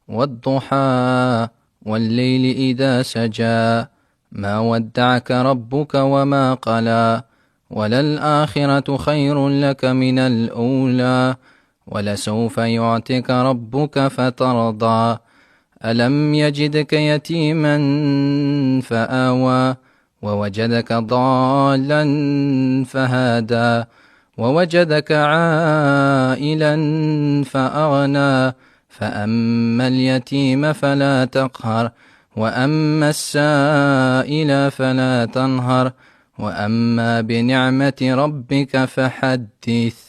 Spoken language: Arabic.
والضحى والليل إذا سجى ما ودعك ربك وما قلى وللآخرة خير لك من الأولى ولسوف يعطيك ربك فترضى ألم يجدك يتيما فآوى ووجدك ضالا فهدى ووجدك عائلا فأغنى فأما اليتيم فلا تقهر وأما السائل فلا تنهر وأما بنعمة ربك فحدث.